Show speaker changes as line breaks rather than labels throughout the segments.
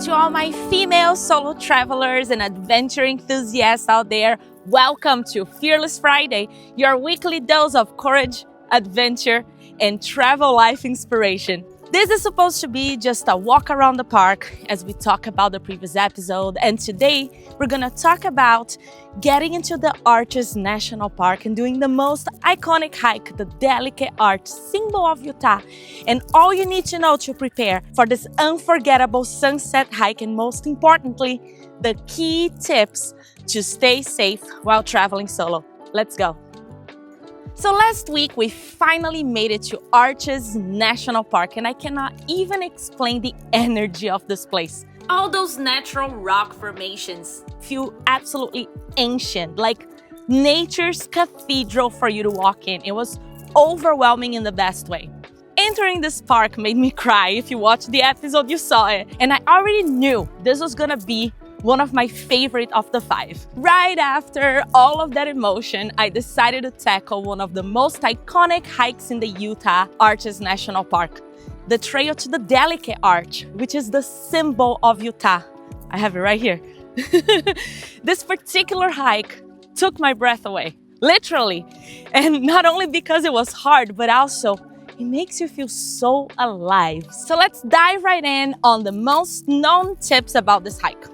To all my female solo travelers and adventure enthusiasts out there, welcome to Fearless Friday, your weekly dose of courage, adventure, and travel life inspiration. This is supposed to be just a walk around the park as we talk about the previous episode, and today we're gonna talk about getting into the Arches National Park and doing the most iconic hike, the Delicate Arch, symbol of Utah, and all you need to know to prepare for this unforgettable sunset hike, and most importantly, the key tips to stay safe while traveling solo. Let's go. So last week, we finally made it to Arches National Park, and I cannot even explain the energy of this place. All those natural rock formations feel absolutely ancient, like nature's cathedral for you to walk in. It was overwhelming in the best way. Entering this park made me cry. If you watched the episode, you saw it. And I already knew this was gonna be one of my favorite of the 5. Right after all of that emotion, I decided to tackle one of the most iconic hikes in the Utah Arches National Park, the trail to the Delicate Arch, which is the symbol of Utah. I have it right here. This particular hike took my breath away, literally. And not only because it was hard, but also it makes you feel so alive. So let's dive right in on the most known tips about this hike.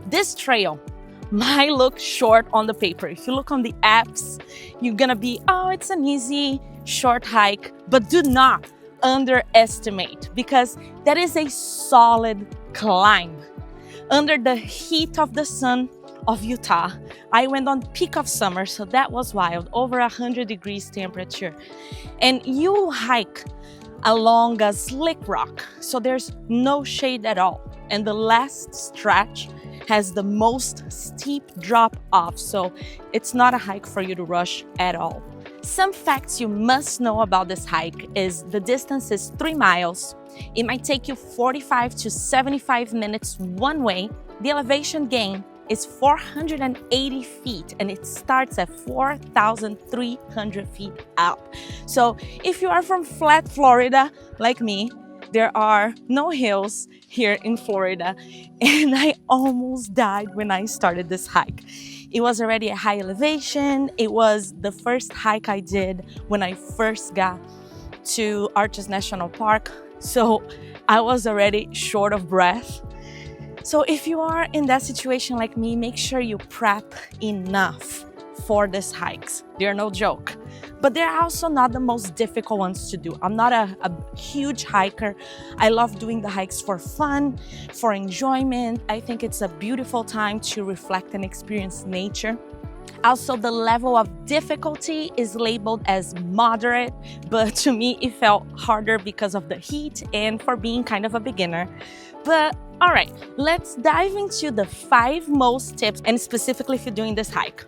This trail might look short on the paper. If you look on the apps, you're gonna be, oh, it's an easy, short hike, but do not underestimate, because that is a solid climb. Under the heat of the sun of Utah, I went on peak of summer, so that was wild, over 100 degrees temperature. And you hike along a slick rock, so there's no shade at all. And the last stretch has the most steep drop off, so it's not a hike for you to rush at all. Some facts you must know about this hike is the distance is 3 miles. It might take you 45 to 75 minutes one way. The elevation gain is 480 feet, and it starts at 4,300 feet up. So if you are from flat Florida like me, there are no hills here in Florida, and I almost died when I started this hike. It was already a high elevation. It was the first hike I did when I first got to Arches National Park, so I was already short of breath. So if you are in that situation like me, make sure you prep enough for these hikes. They're no joke, but they're also not the most difficult ones to do. I'm not a huge hiker. I love doing the hikes for fun, for enjoyment. I think it's a beautiful time to reflect and experience nature. Also, the level of difficulty is labeled as moderate, but to me, it felt harder because of the heat and for being kind of a beginner. But all right, let's dive into the 5 most tips, and specifically if you're doing this hike.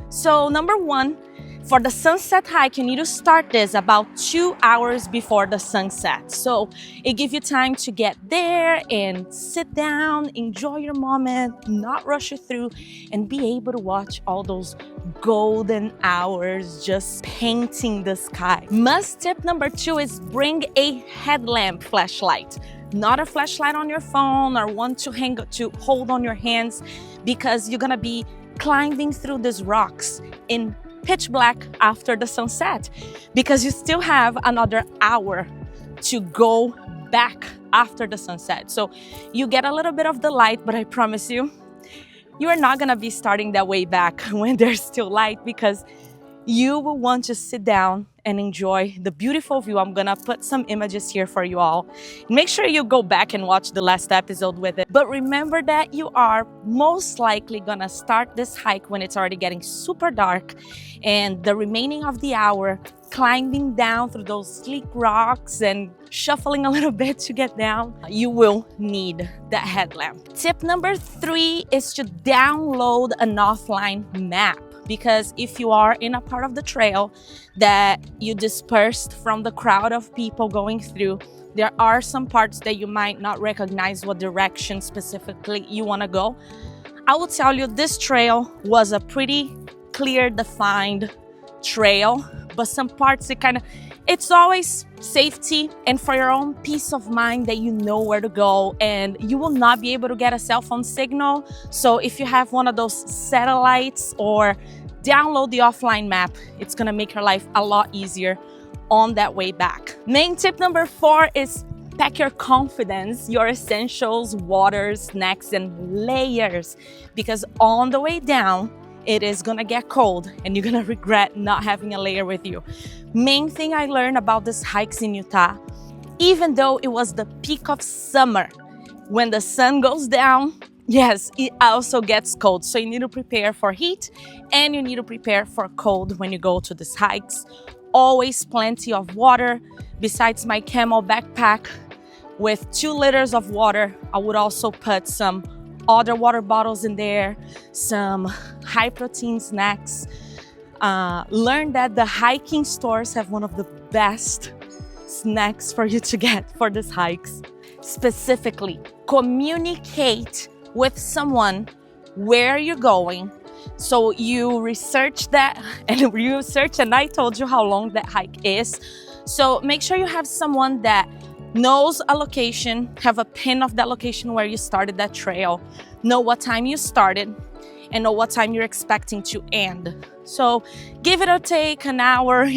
So number 1, for the sunset hike, you need to start this about 2 hours before the sunset. So it gives you time to get there and sit down, enjoy your moment, not rush it through, and be able to watch all those golden hours just painting the sky. Must tip number 2 is bring a headlamp flashlight. Not a flashlight on your phone or one to hold on your hands, because you're gonna be climbing through these rocks in pitch black after the sunset, because you still have another hour to go back after the sunset. So you get a little bit of the light, but I promise you, you are not gonna be starting that way back when there's still light, because you will want to sit down and enjoy the beautiful view. I'm gonna put some images here for you all. Make sure you go back and watch the last episode with it. But remember that you are most likely gonna start this hike when it's already getting super dark, and the remaining of the hour climbing down through those sleek rocks and shuffling a little bit to get down, you will need that headlamp. Tip number 3 is to download an offline map. Because if you are in a part of the trail that you dispersed from the crowd of people going through, there are some parts that you might not recognize what direction specifically you want to go. I will tell you, this trail was a pretty clear, defined trail, but some parts It's always safety and for your own peace of mind that you know where to go, and you will not be able to get a cell phone signal. So if you have one of those satellites, or download the offline map, it's gonna make your life a lot easier on that way back. Main tip number 4 is pack your confidence, your essentials, water, snacks, and layers, because on the way down, it is gonna get cold and you're gonna regret not having a layer with you. Main thing I learned about these hikes in Utah, even though it was the peak of summer, when the sun goes down, yes, it also gets cold. So you need to prepare for heat and you need to prepare for cold when you go to these hikes. Always plenty of water. Besides my camel backpack with 2 liters of water, I would also put some other water bottles in there, some high protein snacks. Learn that the hiking stores have one of the best snacks for you to get for these hikes. Specifically, communicate with someone where you're going. So you research that and I told you how long that hike is. So make sure you have someone that knows a location, have a pin of that location where you started that trail, know what time you started, and know what time you're expecting to end. So give it or take an hour,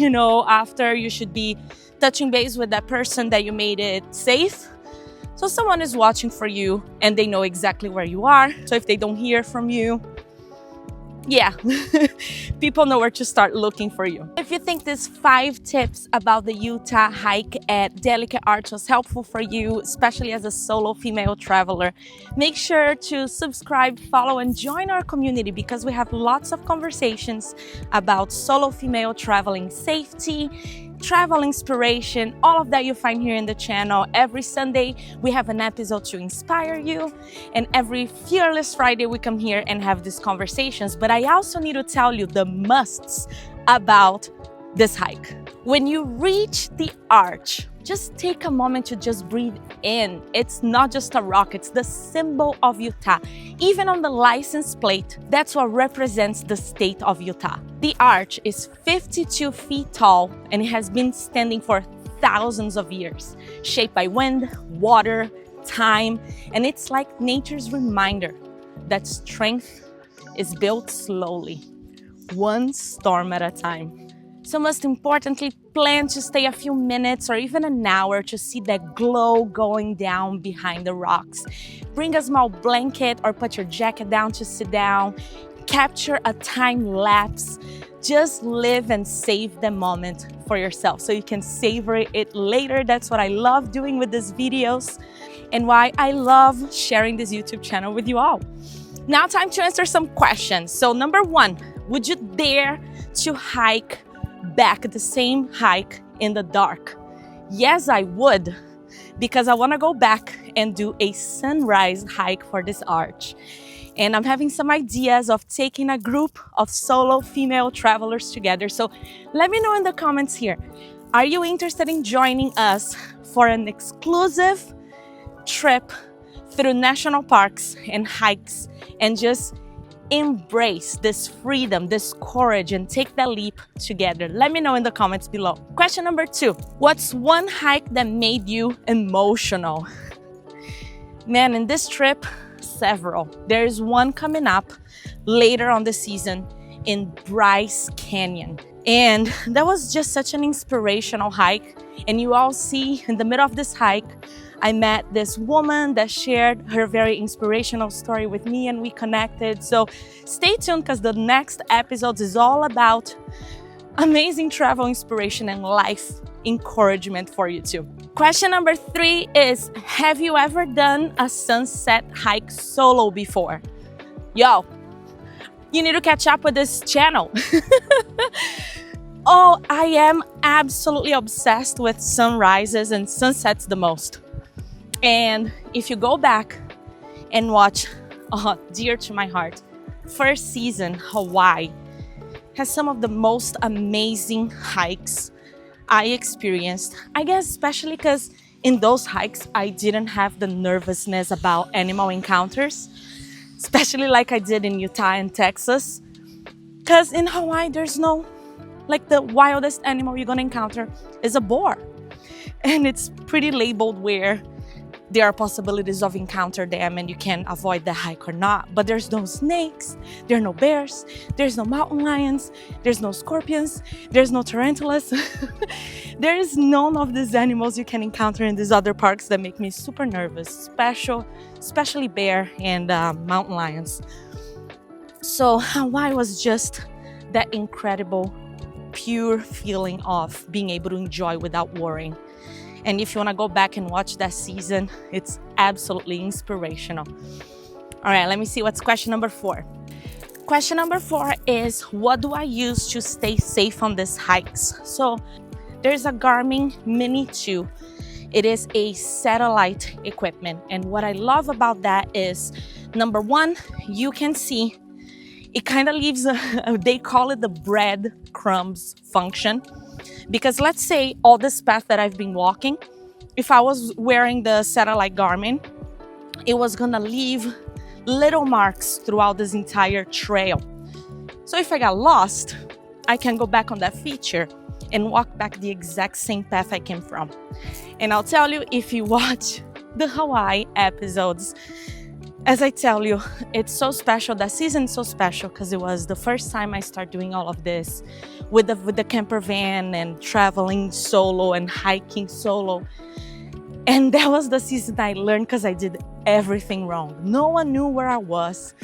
after you should be touching base with that person that you made it safe. So someone is watching for you and they know exactly where you are. So if they don't hear from you, yeah, people know where to start looking for you. If you think these 5 tips about the Utah hike at Delicate Arch was helpful for you, especially as a solo female traveler, make sure to subscribe, follow, and join our community, because we have lots of conversations about solo female traveling safety, travel inspiration, all of that you find here in the channel. Every Sunday, we have an episode to inspire you. And every Fearless Friday, we come here and have these conversations. But I also need to tell you the musts about this hike. When you reach the arch, just take a moment to just breathe in. It's not just a rock, it's the symbol of Utah. Even on the license plate, that's what represents the state of Utah. The arch is 52 feet tall and it has been standing for thousands of years, shaped by wind, water, time, and it's like nature's reminder that strength is built slowly, one storm at a time. So most importantly, plan to stay a few minutes or even an hour to see that glow going down behind the rocks. Bring a small blanket or put your jacket down to sit down. Capture a time lapse. Just live and save the moment for yourself so you can savor it later. That's what I love doing with these videos and why I love sharing this YouTube channel with you all. Now time to answer some questions. So number 1, would you dare to hike back the same hike in the dark? Yes, I would, because I want to go back and do a sunrise hike for this arch. And I'm having some ideas of taking a group of solo female travelers together. So let me know in the comments here. Are you interested in joining us for an exclusive trip through national parks and hikes and just embrace this freedom, this courage, and take that leap together? Let me know in the comments below. Question number 2, what's one hike that made you emotional? Man, in this trip, several. There's one coming up later on the season in Bryce Canyon. And that was just such an inspirational hike. And you all see in the middle of this hike, I met this woman that shared her very inspirational story with me and we connected. So stay tuned, because the next episode is all about amazing travel inspiration and life encouragement for you too. Question number 3 is, have you ever done a sunset hike solo before? Yo, you need to catch up with this channel. Oh, I am absolutely obsessed with sunrises and sunsets the most. And if you go back and watch, dear to my heart, first season, Hawaii has some of the most amazing hikes I experienced. I guess especially because in those hikes, I didn't have the nervousness about animal encounters, especially like I did in Utah and Texas. Because in Hawaii, there's no like the wildest animal you're gonna encounter is a boar. And it's pretty labeled where there are possibilities of encounter them and you can avoid the hike or not. But there's no snakes, there are no bears, there's no mountain lions, there's no scorpions, there's no tarantulas. There is none of these animals you can encounter in these other parks that make me super nervous, especially bear and mountain lions. So Hawaii was just that incredible, pure feeling of being able to enjoy without worrying. And if you want to go back and watch that season, it's absolutely inspirational. All right, let me see what's question number 4. Question number 4 is, what do I use to stay safe on these hikes? So there's a Garmin Mini 2. It is a satellite equipment. And what I love about that is, number 1, you can see it kind of leaves they call it the breadcrumbs function. Because let's say all this path that I've been walking, if I was wearing the satellite Garmin, it was gonna leave little marks throughout this entire trail. So if I got lost, I can go back on that feature and walk back the exact same path I came from. And I'll tell you, if you watch the Hawaii episodes, as I tell you, it's so special. That season's so special because it was the first time I started doing all of this with the camper van and traveling solo and hiking solo. And that was the season I learned because I did everything wrong. No one knew where I was.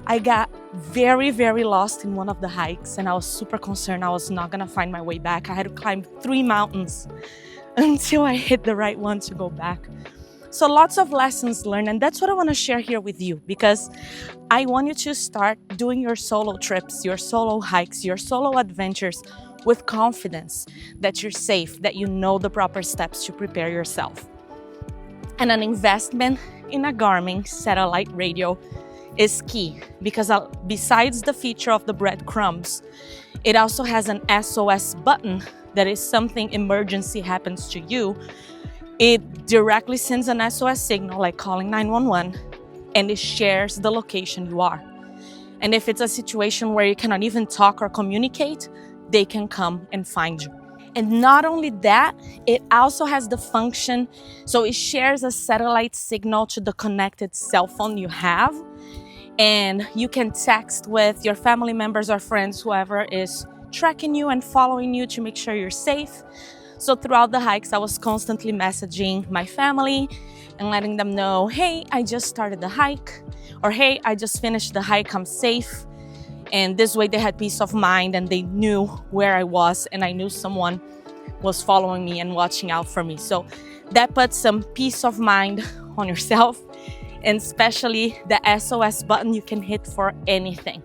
I got very, very lost in one of the hikes and I was super concerned I was not gonna find my way back. I had to climb 3 mountains until I hit the right one to go back. So lots of lessons learned, and that's what I want to share here with you, because I want you to start doing your solo trips, your solo hikes, your solo adventures with confidence that you're safe, that you know the proper steps to prepare yourself. And an investment in a Garmin satellite radio is key, because besides the feature of the breadcrumbs, it also has an SOS button that is something emergency happens to you. It directly sends an SOS signal, like calling 911, and it shares the location you are. And if it's a situation where you cannot even talk or communicate, they can come and find you. And not only that, it also has the function, so it shares a satellite signal to the connected cell phone you have, and you can text with your family members or friends, whoever is tracking you and following you, to make sure you're safe. So throughout the hikes, I was constantly messaging my family and letting them know, hey, I just started the hike, or hey, I just finished the hike, I'm safe. And this way they had peace of mind and they knew where I was, and I knew someone was following me and watching out for me. So that puts some peace of mind on yourself, and especially the SOS button you can hit for anything.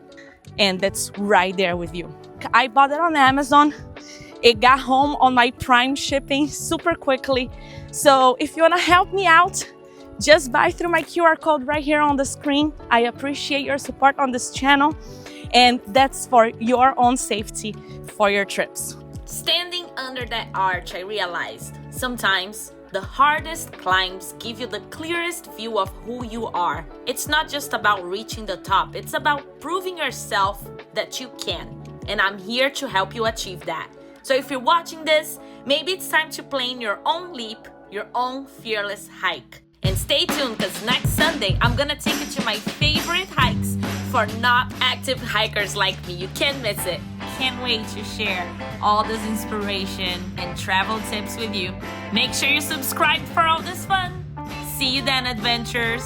And that's right there with you. I bought it on Amazon. It got home on my Prime shipping super quickly. So if you want to help me out, just buy through my QR code right here on the screen. I appreciate your support on this channel, and that's for your own safety for your trips. Standing under that arch, I realized sometimes the hardest climbs give you the clearest view of who you are. It's not just about reaching the top, it's about proving yourself that you can. And I'm here to help you achieve that. So if you're watching this, maybe it's time to plan your own leap, your own fearless hike. And stay tuned, because next Sunday, I'm gonna take you to my favorite hikes for not active hikers like me. You can't miss it. Can't wait to share all this inspiration and travel tips with you. Make sure you subscribe for all this fun. See you then, adventurers.